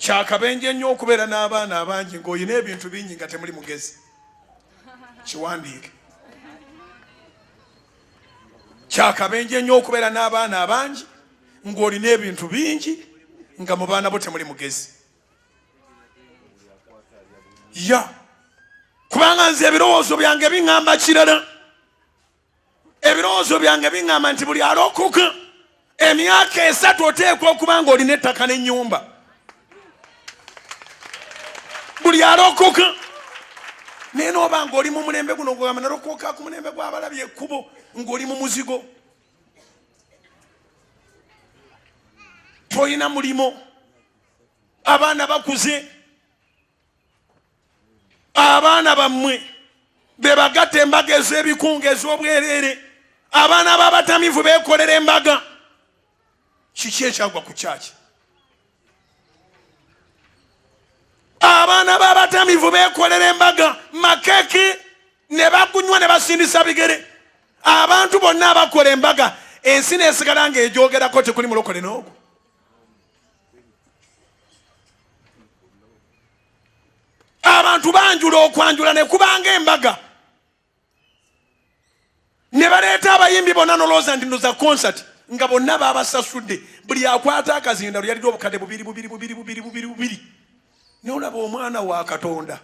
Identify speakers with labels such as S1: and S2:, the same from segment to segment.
S1: Kyakabenje nnyo okubeera n'abaana abangi ng'olina ebintu bingi nga temuli mugezi. Kiwandiike. Kyakabenje nnyo okubeera n'abaana abangi ng'olina ebintu bingi nga mu baana bo temuli mugezi. Kubanga nze ebirowoozo byange biŋŋamba kirala. Ebirowoozo byange biŋŋamba nti buli alokoka emyaka 3 oteekwa okuba ng'olina ettaka n'ennyumba. Buli alokoka naye n'oba ng'oli mu mulembe guno ogamba nalokoka ku mulembe gw'abalabye ekkubo ng'oli mu muzigo. Toyina mulimo. Abaana bakuze. Abaana bammwe be bagatta embaga ez'ebikungu ez'obwereere. Abaana b'abatamivu beekolera embaga. Kiki ekyagwa ku kyaki? Abaana b'abatamivu beekolera embaga makeeki ne bagunywa ne basindisa bigere. Abantu bonna abakola embaga ensi neesigala ng'egyogerako tekuli mulokole n'ogwo. Abantu banjula okwanjula ne kubanga embaga. Ne baleeta abayimbi bonna nolooza nti ndoza concert nga bonna baabasasudde. Buli akwata akazinda lyali obukadde bubiri. N'olaba omwana wa Katonda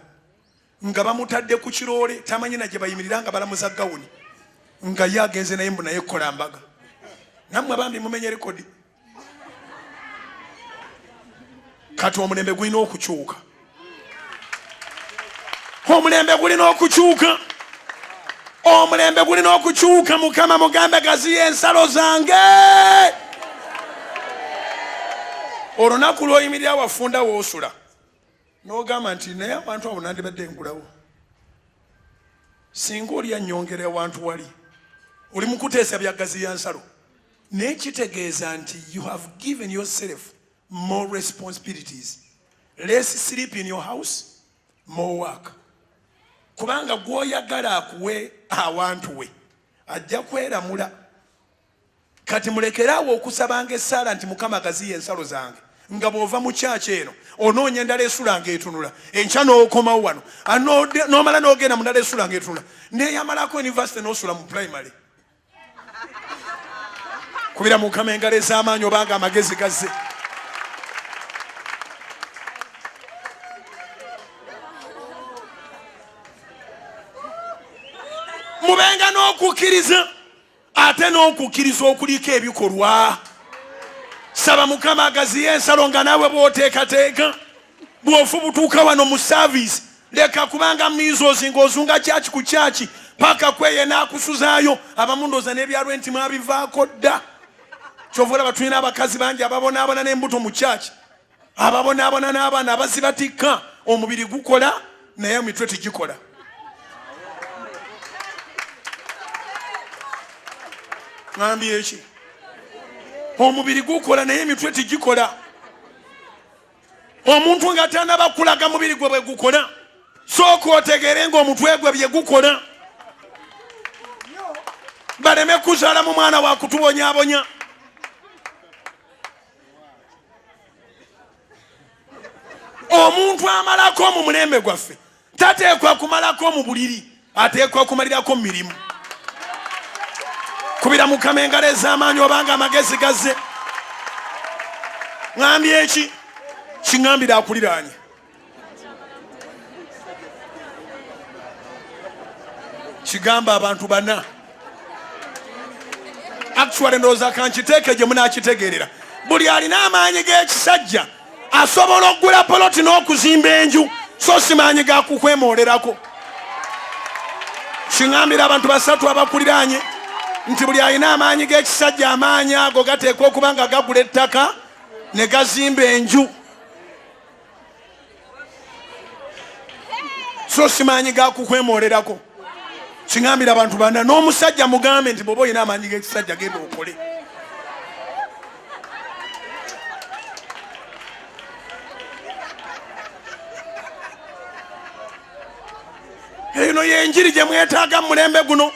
S1: nga bamutadde ku kiroole tamanyi na gye bayimirira nga balamuza gawuni nga ye agenze naye mbu naye kukola mbaga. Nammwe bambi mumenye rekodi. Kati omulembe gulina okukyuka. Omulembe gulina okukyuka. Omulembe gulina okukyuka. Mukama mugambe gaziya ensalo zange. Olunaku lw'oyimirira wafunda woosula n'ogamba nti naye abantu abo nandibadde ngulawo. Singa oli annyongera awantu wali oli mu kuteesa bya gaziya nsalo. Naye kitegeeza nti you have given yourself more responsibilities. Less sleep in your house, more work. Kubanga gw'oyagala akuwe awantu we ajja kweramula. Kati mulekerawo okusabanga essaala nti Mukama gaziya ensalo zange. Nga bw'ova mu kyaki eno onoonya endala esula ng'etunula enkya n'okomawo wano n'omala n'ogenda mu ndala esula ng'etunula neeyamalako university n'osula mu primary. Kubira Mukama engalo ez'amaanyi obanga amagezi gazze. Mubenga n'okukkiriza ate n'okukkiriza okuliko ebikolwa. Saba Mukama agaziya ensalo nga naawe bw'oteekateeka. Bw'ofubutuuka wano mu service leka kubanga mizozi ng'ozunga kyaki ku kyaki paka kweye n'akusuzaayo. Abamu ndooza n'ebyalwe nti mwabivaako dda. Kyova olaba tulina abakazi bangi ababonaabona n'embuto mu kyaki. Ababonaabona n'abaana abazibatikka. Omubiri gukola naye emitwe tegikola. Ngambye eki? Omubiri gukola naye emitwe tegikola. Omuntu nga tannaba kulaga mubiri gwe bwe gukola sooka otegeere ng'omutwe gwe bye gukola. Baleme kuzaala mu mwana wa kutubonyaabonya. Omuntu amalako mu mulembe gwaffe tateekwa kumalako mu buliri, ateekwa kumalirako mu mirimu. Kubira Mukama engalo ez'amaanyi obanga amagezi gazze. Ngambye eki? Kiŋŋambira akuliraanye. Kigamba abantu bana. Actually ndowooza kankiteeke gye munaakitegeerera. Buli alina amaanyi g'ekisajja asobola okugula poloti n'okuzimba enju so si maanyi ga kukwemolerako. Kiŋŋambira abantu basatu abakuliraanye nti buli alina amaanyi g'ekisajja amaanyi ago gateekwa okuba nga gagula ettaka ne gazimba enju so si maanyi ga kukwemolerako. Kiŋŋambira abantu bana n'omusajja mugambe nti bw'oba olina amaanyi g'ekisajja genda okole. Eno y'enjiri gye mwetaaga mu mulembe guno.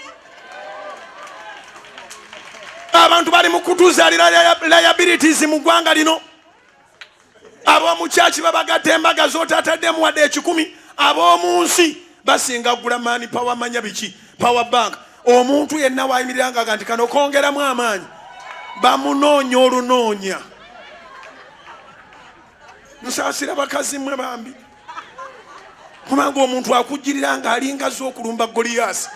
S1: Abantu bali mu kutuzaalira liabilities mu ggwanga lino. ab'omu kyaki babagadde embaga z'otaataddemu wadde 10. Ab'omu nsi basinga kugula mani power manya biki power bank. Omuntu yenna waayimiriranga nti kano kongeramu amaanyi bamunoonya olunoonya. Nsaasira bakazi mmwe bambi kubanga omuntu akujjirira ng'alinga z'okulumba Goliyasi.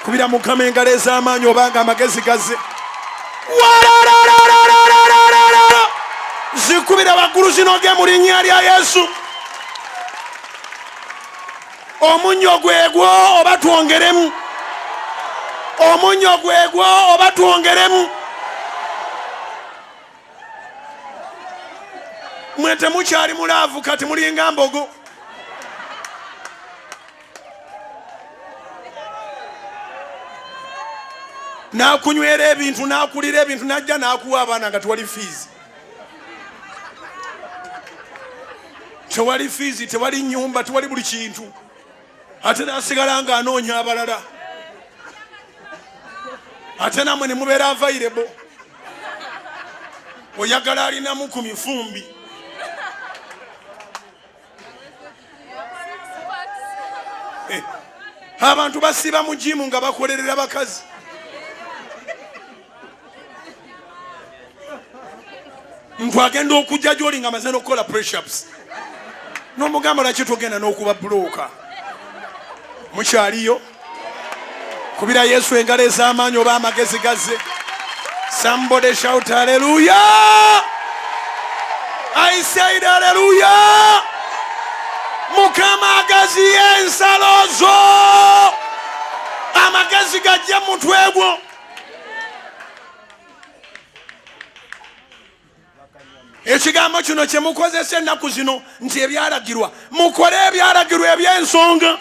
S1: Kubira Mukama engalo ez'amaanyi obanga amagezi gazze. Zikubira waggulu zinoge mu linnya lya Yesu. Omunnyo gwegwo oba twongeremu. Omunnyo gwegwo oba twongeremu. Mwe temukyali mulaavu kati mulinga mbogo. Nakunywera ebintu nakulira ebintu najja nakuwa abaana nga tewali fees. Tewali fees, tewali nyumba, tewali buli kintu. Ate nasigala nga anoonya abalala. Ate namwe ne mubeera available. Oyagala alinamu ku mifumbi. Abantu basiba mu jimu nga bakolerera bakazi. Mtu agenda okujja gy'oli nga amaze n'okukola press-ups. N'omugamba lwaki togenda n'okuba bulooka. Mukyaliyo? Kubira Yesu engalo ez'amaanyi oba amagezi gazze. Somebody shout hallelujah! I said hallelujah! Mukama agaziye ensalo zo. Amagezi gajja mu mutwe gwo. Ekigambo kino kye mukozesa ennaku zino nti ebyalagirwa. Mukole ebyalagirwa eby'ensonga.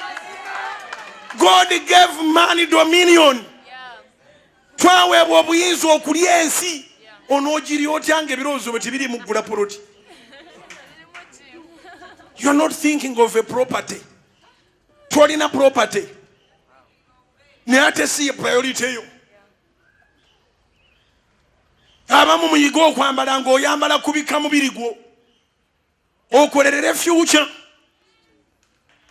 S1: God gave man dominion. Twaweebwa obuyinza okulya ensi. Onoogirya otya ng'ebirowoozo bwe tibiri mu ggula poloti. You are not thinking of a property. Twalina property. Naye ate si ye priority yo. Abamu muyiga okwambala ng'oyambala kubika mubiri gwo. Okolerere future.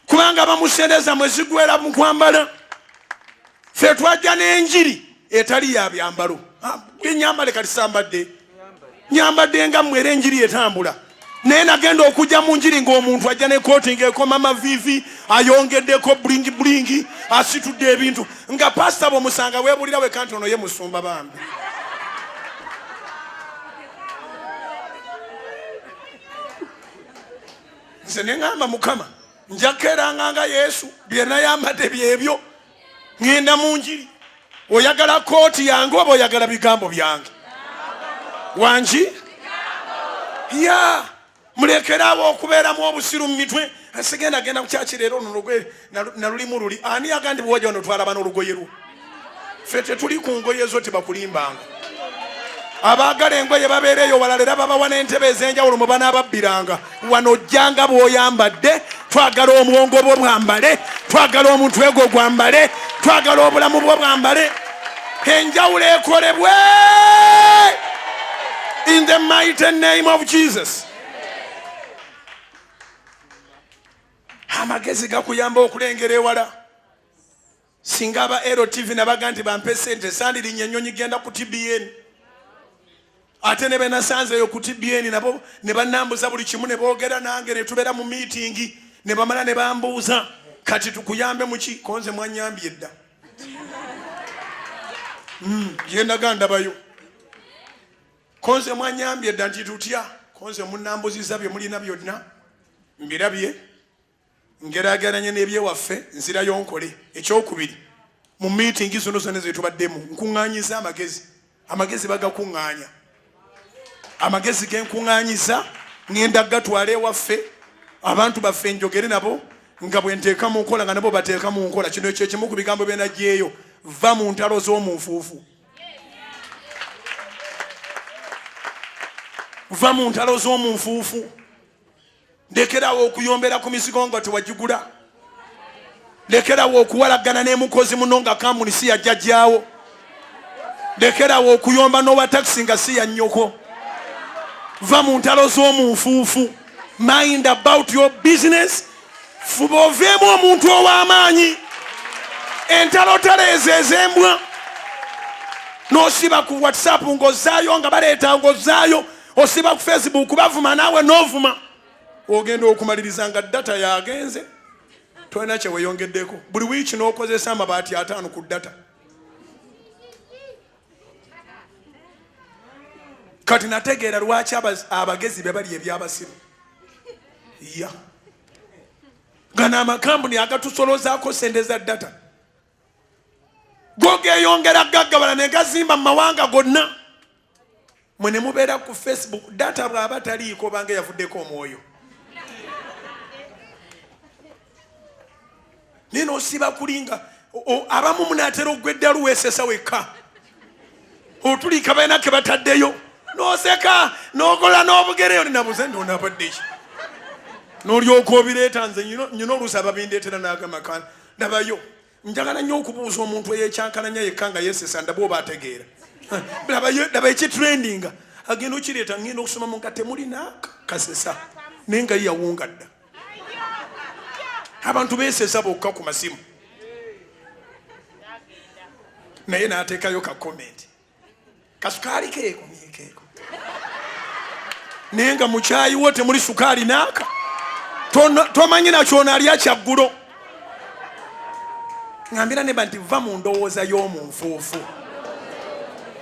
S1: Kubanga bamusendeza mwezigwera mu kwambala. Ffe twajja n'enjiri etali ya byambalo. Nyambale kati sambadde. Nyambadde nga mmwe era enjiri etambula. Naye nagenda okujja mu njiri ng'omuntu ajja ne kooti ng'ekoma amaviivi ayongeddeko bulingi asitudde ebintu nga pasita bw'omusanga weebulira we kanti ono ye musumba bambi. Nze ne ngamba Mukama njakeranga nga Yesu bye nayambadde byebyo ngenda mu njiri. Oyagala kooti yange oba oyagala bigambo byange? Wangi? Ya mulekerawo okubeeramu obusiru mu mitwe. Asigenda genda ku kyaki leero olugoye nalulimu luli. Ani yagandi bw'ojja wano twalaba n'olugoye lwo? Ffe tetuli ku ngoye zo tebakulimbanga. Abaagala engoye babeereeyo walala era babawa n'entebe ez'enjawulo mwe banaababbiranga. Wano ojjanga bw'oyambadde. Twagala omwongo bwo bwambale. Twagala omutwe gwo gwambale. Twagala obulamu bwo bwambale. Enjawulo ekolebwe in the mighty name of Jesus. Amagezi gakuyamba okulengera ewala. Singa aba LTV nabaga nti bampe sente sandirinya ennyonyi genda ku TBN. Ate ne benasanzeyo ku TBN nabo ne bannambuza buli kimu ne boogera nange ne tubeera mu meeting ne bamala ne bambuuza kati tukuyambe muki? Konze mwanyambye edda. Genda gandabayo. Konze mwanyambye edda nti tutya? Konze munnambuziza bye mulina byonna mbirabye. Ngerageranye n'ebyewaffe nzirayo nkole. Ekyokubiri mu meeting zino zonna ze tubaddemu nkuŋŋaanyiza amagezi. Amagezi bagakuŋŋaanya. Amagezi genkuŋŋaanyiza ngenda gatwala ewaffe abantu baffe njogere nabo nga bwe nteeka mu nkola nga nabo bateeka mu nkola. Kino ekyo kimu ku bigambo bye naggyeeyo. Va mu ntalo z'omunfuufu. Va mu ntalo z'omunfuufu. Lekerawo okuyombera ku mizigo nga tewagigula. Lekerawo okuwalagana n'emukozi muno nga kampuni si yajjajjaawo. Lekerawo okuyomba n'owa takisi nga si ya nnyoko. va mu ntalo z'omunfuufu. Mind about your business. Fuba oveemu omuntu ow'amaanyi. Entalo taleezo ez'embwa. N'osiba ku WhatsApp ng'ozzaayo nga baleeta ng'ozzaayo. Osiba ku Facebook bavuma naawe n'ovuma. Ogenda okumaliriza nga data yagenze. Tolina kye weeyongeddeko. Buli wiiki n'okozesa amabaati 5 ku data. Kati nategeera lwaki abagezi be bali ebyabasiru. Ya. Gana amakampuni agatusolozaako sente za data. Go geeyongera gaggabala ne gazimba mu mawanga gonna. Mwe ne mubeera ku Facebook data bw'aba taliiko bange yavuddeko omwoyo. Nino osiba kulinga abamu munaatera oggwedda luweesesa wekka. Otulika balina ke bataddeyo. N'oseka n'okola n'obugere oli nabuze nd'onabadde ki. N'olyoka obireeta nze nyina oluusi ababindeetera n'agamakana. Ndabayo njagala nnyo okubuuza omuntu eyekyankalanya yekka nga yeesesa ndaba oba ategeera. Laba ekitrendinga agenda okireeta ngenda okusoma mu nga temulina kasesa naye nga yawunga dda. Abantu beesesa bokka ku masimu. Naye n'ateekayo ka comment. Kasukaali keeko nyekeeko. Naye nga mu kyayi wo temuli sukaali naaka. Tomanyi nakyona alya kyaggulo. Ngambira ne banti va mu ndowooza y'omunfuufu.